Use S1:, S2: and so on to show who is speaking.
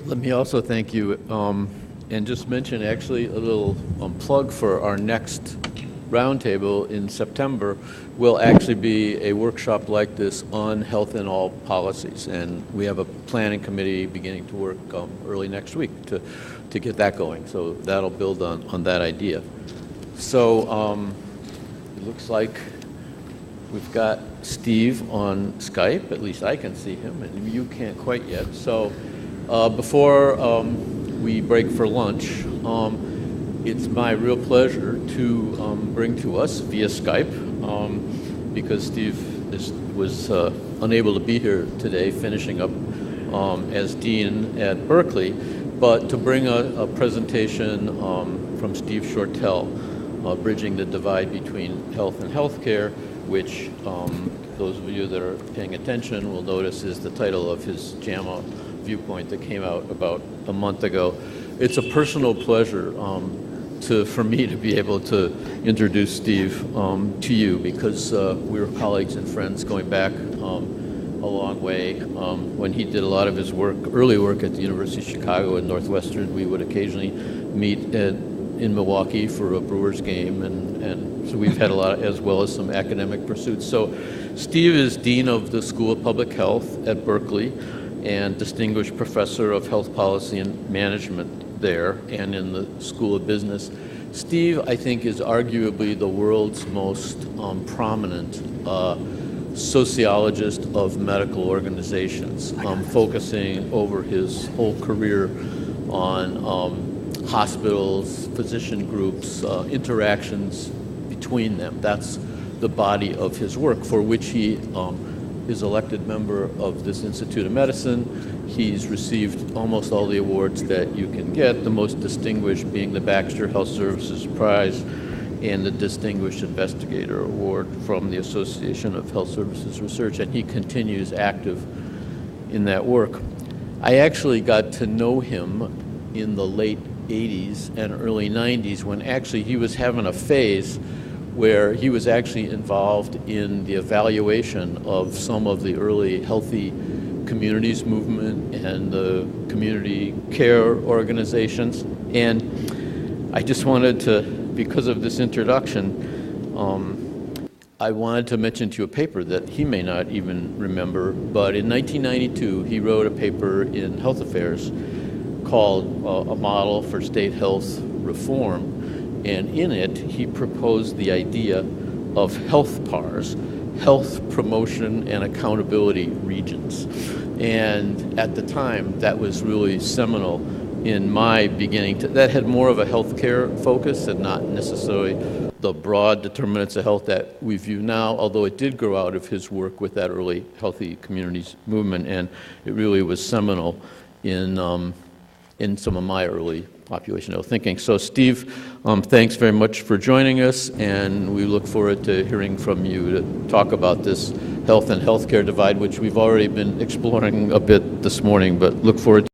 S1: Let me also thank you, and just mention actually a little plug for our next roundtable in September will actually be a workshop like this on health and all policies, and we have a planning committee beginning to work early next week to get that going. So that'll build on that idea. So it looks like we've got Steve on Skype. At least I can see him, and you can't quite yet. So before we break for lunch, it's my real pleasure to bring to us via Skype, because Steve was unable to be here today, finishing up as Dean at Berkeley, but to bring a presentation from Steve Shortell, Bridging the Divide Between Health and Healthcare, which those of you that are paying attention will notice is the title of his JAMA viewpoint that came out about a month ago. It's a personal pleasure for me to be able to introduce Steve to you, because we were colleagues and friends going back a long way. When he did a lot of his work, early work at the University of Chicago and Northwestern, we would occasionally meet in Milwaukee for a Brewers game, and so we've had a lot, as well as some academic pursuits. So Steve is Dean of the School of Public Health at Berkeley and Distinguished Professor of Health Policy and Management there and in the School of Business. Steve, I think, is arguably the world's most prominent sociologist of medical organizations, focusing over his whole career on hospitals, physician groups, interactions between them. That's the body of his work, for which he is elected member of this Institute of Medicine. He's received almost all the awards that you can get, the most distinguished being the Baxter Health Services Prize and the Distinguished Investigator Award from the Association of Health Services Research, and he continues active in that work. I actually got to know him in the late 80s and early 90s when actually he was having a phase where he was actually involved in the evaluation of some of the early healthy communities movement and the community care organizations. And I just wanted to, because of this introduction, I wanted to mention to you a paper that he may not even remember, but in 1992 he wrote a paper in Health Affairs called A Model for State Health Reform, and in it he proposed the idea of health PARs, health promotion and accountability regions. And at the time that was really seminal in my beginning that had more of a healthcare focus and not necessarily the broad determinants of health that we view now, although it did grow out of his work with that early healthy communities movement, and it really was seminal in some of my early population health thinking. So Steve, thanks very much for joining us, and we look forward to hearing from you to talk about this health and healthcare divide, which we've already been exploring a bit this morning, but look forward to